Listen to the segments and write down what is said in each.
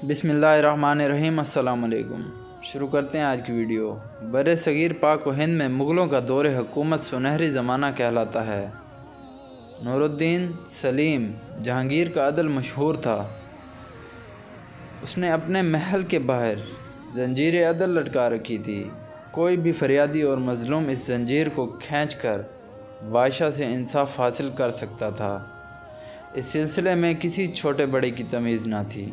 بسم اللہ الرحمن الرحیم۔ السلام علیکم۔ شروع کرتے ہیں آج کی ویڈیو۔ بر صغیر پاک و ہند میں مغلوں کا دور حکومت سنہری زمانہ کہلاتا ہے۔ نور الدین سلیم جہانگیر کا عدل مشہور تھا۔ اس نے اپنے محل کے باہر زنجیر عدل لٹکا رکھی تھی۔ کوئی بھی فریادی اور مظلوم اس زنجیر کو کھینچ کر بادشاہ سے انصاف حاصل کر سکتا تھا۔ اس سلسلے میں کسی چھوٹے بڑے کی تمیز نہ تھی۔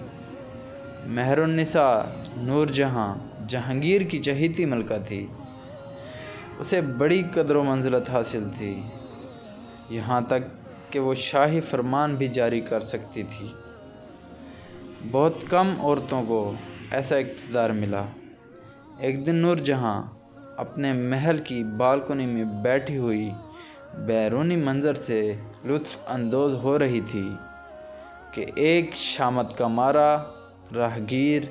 مہر النساء نور جہاں جہانگیر کی چہیتی ملکہ تھی۔ اسے بڑی قدر و منزلت حاصل تھی، یہاں تک کہ وہ شاہی فرمان بھی جاری کر سکتی تھی۔ بہت کم عورتوں کو ایسا اقتدار ملا۔ ایک دن نور جہاں اپنے محل کی بالکنی میں بیٹھی ہوئی بیرونی منظر سے لطف اندوز ہو رہی تھی کہ ایک شامت کا مارا راہگیر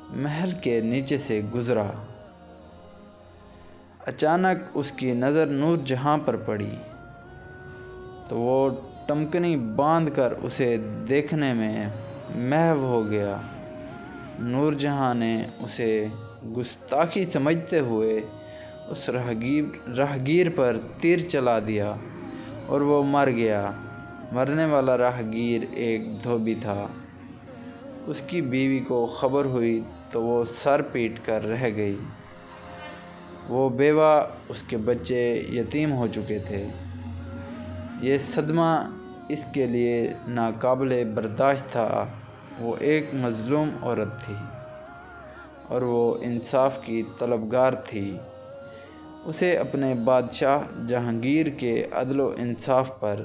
محل کے نیچے سے گزرا۔ اچانک اس کی نظر نور جہاں پر پڑی تو وہ ٹمکنی باندھ کر اسے دیکھنے میں محو ہو گیا۔ نور جہاں نے اسے گستاخی سمجھتے ہوئے اس راہگیر پر تیر چلا دیا اور وہ مر گیا۔ مرنے والا راہگیر ایک دھوبی تھا۔ اس کی بیوی کو خبر ہوئی تو وہ سر پیٹ کر رہ گئی۔ وہ بیوہ، اس کے بچے یتیم ہو چکے تھے۔ یہ صدمہ اس کے لیے ناقابل برداشت تھا۔ وہ ایک مظلوم عورت تھی اور وہ انصاف کی طلبگار تھی۔ اسے اپنے بادشاہ جہانگیر کے عدل و انصاف پر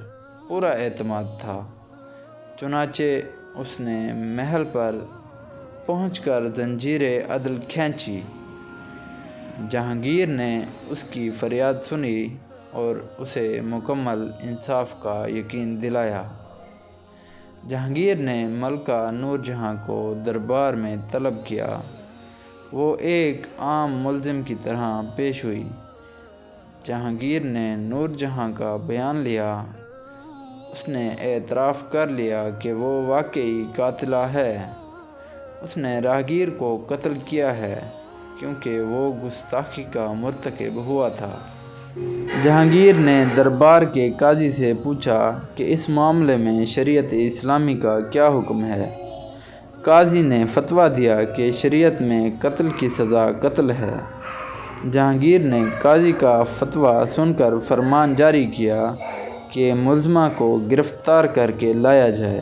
پورا اعتماد تھا۔ چنانچہ اس نے محل پر پہنچ کر زنجیر عدل کھینچی۔ جہانگیر نے اس کی فریاد سنی اور اسے مکمل انصاف کا یقین دلایا۔ جہانگیر نے ملکہ نور جہاں کو دربار میں طلب کیا۔ وہ ایک عام ملزم کی طرح پیش ہوئی۔ جہانگیر نے نور جہاں کا بیان لیا۔ اس نے اعتراف کر لیا کہ وہ واقعی قاتلہ ہے۔ اس نے راہگیر کو قتل کیا ہے کیونکہ وہ گستاخی کا مرتکب ہوا تھا۔ جہانگیر نے دربار کے قاضی سے پوچھا کہ اس معاملے میں شریعت اسلامی کا کیا حکم ہے۔ قاضی نے فتویٰ دیا کہ شریعت میں قتل کی سزا قتل ہے۔ جہانگیر نے قاضی کا فتویٰ سن کر فرمان جاری کیا کہ ملزمہ کو گرفتار کر کے لایا جائے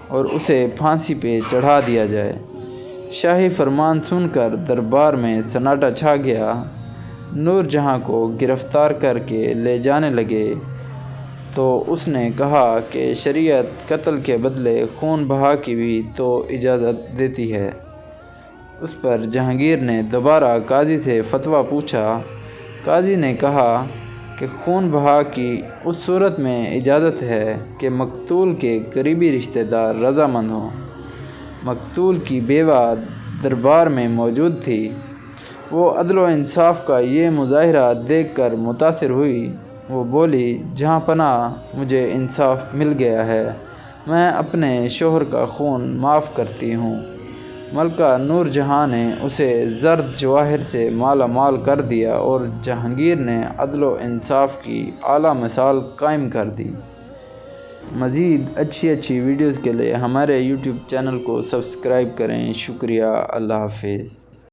اور اسے پھانسی پہ چڑھا دیا جائے۔ شاہی فرمان سن کر دربار میں سناٹا چھا گیا۔ نور جہاں کو گرفتار کر کے لے جانے لگے تو اس نے کہا کہ شریعت قتل کے بدلے خون بہا کی بھی تو اجازت دیتی ہے۔ اس پر جہانگیر نے دوبارہ قاضی سے فتویٰ پوچھا۔ قاضی نے کہا کہ خون بہا کی اس صورت میں اجازت ہے کہ مقتول کے قریبی رشتہ دار رضامند ہوں۔ مقتول کی بیوہ دربار میں موجود تھی۔ وہ عدل و انصاف کا یہ مظاہرہ دیکھ کر متاثر ہوئی۔ وہ بولی، جہاں پناہ مجھے انصاف مل گیا ہے، میں اپنے شوہر کا خون معاف کرتی ہوں۔ ملکہ نور جہاں نے اسے زرد جواہر سے مالا مال کر دیا اور جہانگیر نے عدل و انصاف کی اعلیٰ مثال قائم کر دی۔ مزید اچھی ویڈیوز کے لیے ہمارے یوٹیوب چینل کو سبسکرائب کریں۔ شکریہ۔ اللہ حافظ۔